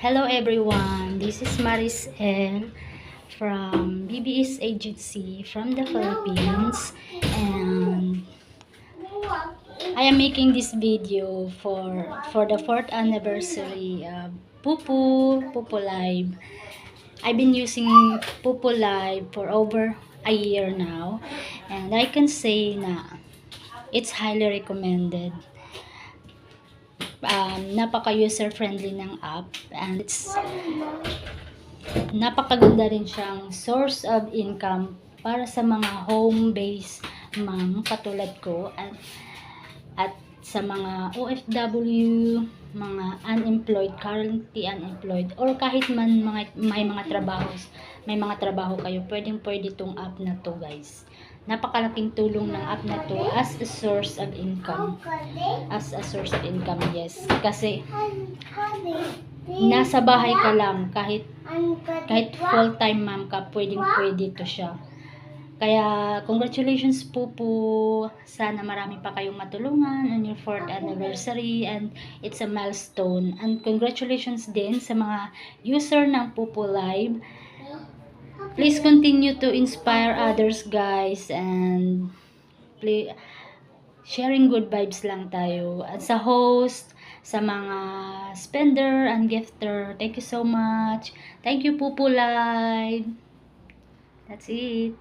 Hello everyone, this is Maris L from BBS Agency from the Philippines, and I am making this video for the 4th anniversary of Pupu Live. I've been using Pupu Live for over a year now, and I can say na it's highly recommended. Napaka user friendly ng app, and it's napakaganda rin siyang source of income para sa mga home-based mom katulad ko, at sa mga OFW, mga unemployed, currently unemployed, or kahit man may mga trabaho kayo, pwede tong app na to, guys. Napakalaking tulong ng app na to as a source of income. Yes. Kasi nasa bahay ka lang, kahit full-time mom ka, pwede to siya. Kaya, congratulations po. Sana marami pa kayong matulungan on your 4th anniversary, and it's a milestone. And congratulations din sa mga user ng Pupu Live. Please continue to inspire others, guys, and sharing good vibes lang tayo. At sa host, sa mga spender and gifter, thank you so much. Thank you, Pupu Live. That's it.